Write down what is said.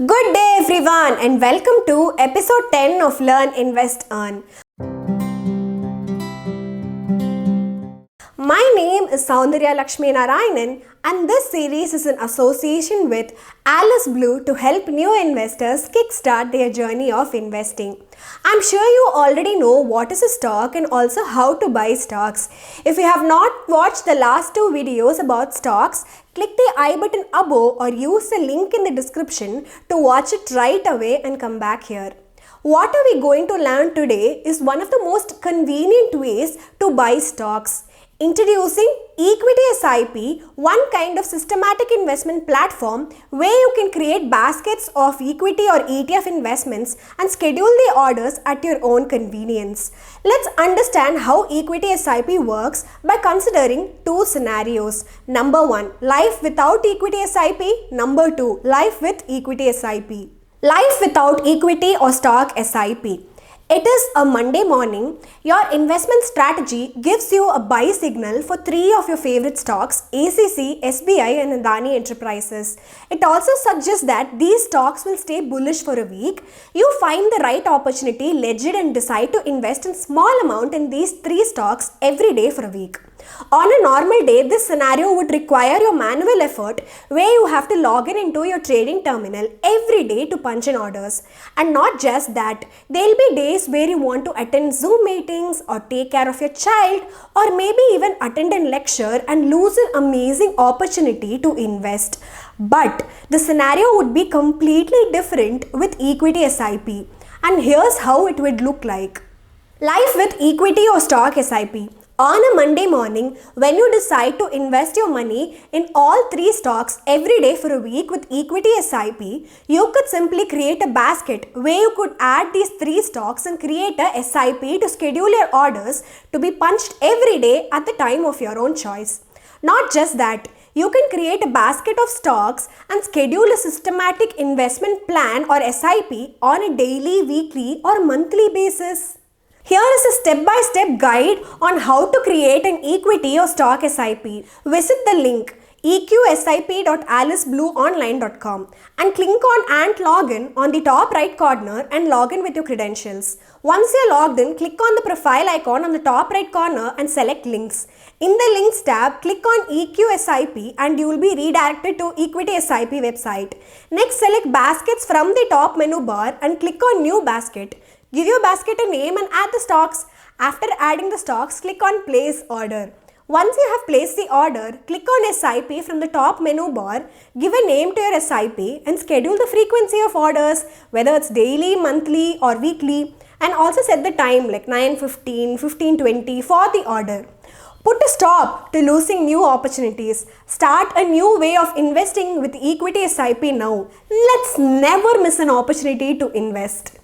Good day everyone and welcome to episode 10 of Learn, Invest, Earn. My name is Soundarya Lakshmi Narayanan and this series is in association with Alice Blue to help new investors kickstart their journey of investing. I'm sure you already know what is a stock and also how to buy stocks. If you have not watched the last two videos about stocks, click the I button above or use the link in the description to watch it right away and come back here. What are we going to learn today is one of the most convenient ways to buy stocks. Introducing Equity SIP, one kind of systematic investment platform where you can create baskets of equity or ETF investments and schedule the orders at your own convenience. Let's understand how Equity SIP works by considering two scenarios. Number 1, life without Equity SIP. Number 2, life with Equity SIP. Life without equity or stock SIP. It is a Monday morning. Your investment strategy gives you a buy signal for 3 of your favorite stocks, ACC, SBI and Adani Enterprises. It also suggests that these stocks will stay bullish for a week. You find the right opportunity, legit and decide to invest in small amount in these 3 stocks every day for a week. On a normal day, this scenario would require your manual effort where you have to log in into your trading terminal every day to punch in orders. And not just that, there will be days where you want to attend Zoom meetings or take care of your child or maybe even attend a lecture and lose an amazing opportunity to invest. But the scenario would be completely different with Equity SIP. And here's how it would look like. Life with equity or stock SIP. On a Monday morning, when you decide to invest your money in all 3 stocks every day for a week with Equity SIP, you could simply create a basket where you could add these 3 stocks and create a SIP to schedule your orders to be punched every day at the time of your own choice. Not just that, you can create a basket of stocks and schedule a systematic investment plan or SIP on a daily, weekly or monthly basis. Here is a step-by-step guide on how to create an equity or stock SIP. Visit the link eqsip.aliceblueonline.com and click on and login on the top right corner and log in with your credentials. Once you're logged in, click on the profile icon on the top right corner and select links. In the links tab, click on EQSIP and you will be redirected to Equity SIP website. Next, select baskets from the top menu bar and click on new basket. Give your basket a name and add the stocks. After adding the stocks, click on place order. Once you have placed the order, click on SIP from the top menu bar, give a name to your SIP and schedule the frequency of orders, whether it's daily, monthly or weekly, and also set the time like 9:15, 15:20 for the order. Put a stop to losing new opportunities. Start a new way of investing with Equity SIP now. Let's never miss an opportunity to invest.